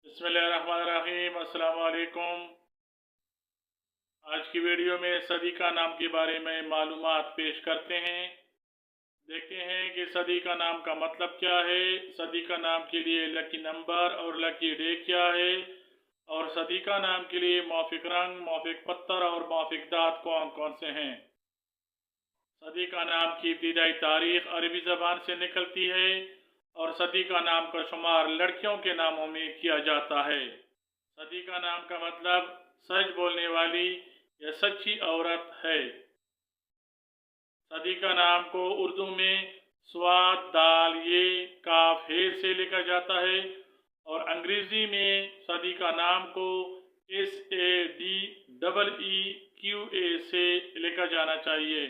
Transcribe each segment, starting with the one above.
बिस्मिल्लाहिर्रहमानिर्रहीम। अस्सलाम वालेकुम। आज की वीडियो में सदीका नाम के बारे में मालूमात पेश करते हैं। देखते हैं कि सदीका नाम का मतलब क्या है, सदीका नाम के लिए लकी नंबर और लकी डे क्या है, और सदीका नाम के लिए मौफिक रंग, मौफिक पत्थर और मौफिक दांत कौन कौन से हैं। सदीका नाम की इब्तिदाई तारीख अरबी ज़बान से निकलती है और सदीका नाम का शुमार लड़कियों के नामों में किया जाता है। सदीका नाम का मतलब सच बोलने वाली या सच्ची औरत है। सदीका नाम को उर्दू में स्वाद दाल ये काफ हे से लिखा जाता है और अंग्रेजी में सदीका नाम को SADEEQA से लिखा जाना चाहिए।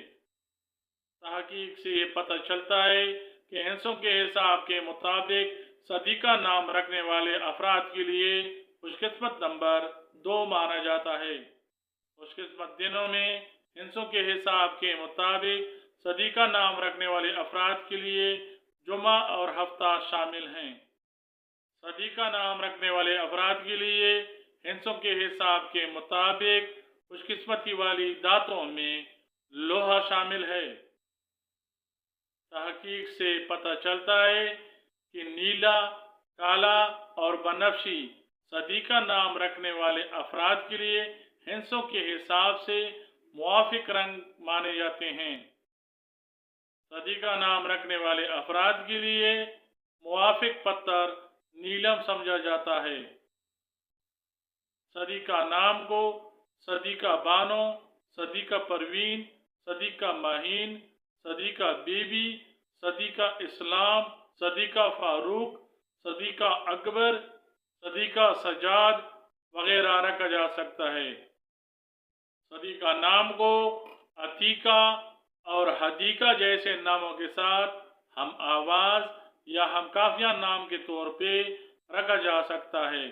तहकीक से ये पता चलता है कि हिंसों के हिसाब के मुताबिक सदीका नाम रखने वाले अफराद के लिए खुशकिस्मत नंबर 2 माना जाता है। खुशकिस्मत दिनों में हिंसों के हिसाब के मुताबिक सदीका नाम रखने वाले अफराद के लिए जुमा और हफ्ता शामिल हैं। सदीका नाम रखने वाले अफराद के लिए हिंसों के हिसाब के मुताबिक खुशकिस्मती वाली दांतों में लोहा शामिल है। तहकीक से पता चलता है कि नीला, काला और बनफशी सदीका नाम रखने वाले अफराद के लिए हिंसों के हिसाब से मुआफिक रंग माने जाते हैं। सदीका नाम रखने वाले अफराद के लिए मुआफिक पत्थर नीलम समझा जाता है। सदीका नाम को सदीका बानो, सदीका परवीन, सदीका माहीन, सदीका बीबी, सदीका इस्लाम, सदीका फारूक, सदीका अकबर, सदीका सजाद वगैरह रखा जा सकता है। सदीका नाम को अतीका और हदीका जैसे नामों के साथ हम आवाज़ या हम काफिया नाम के तौर पे रखा जा सकता है।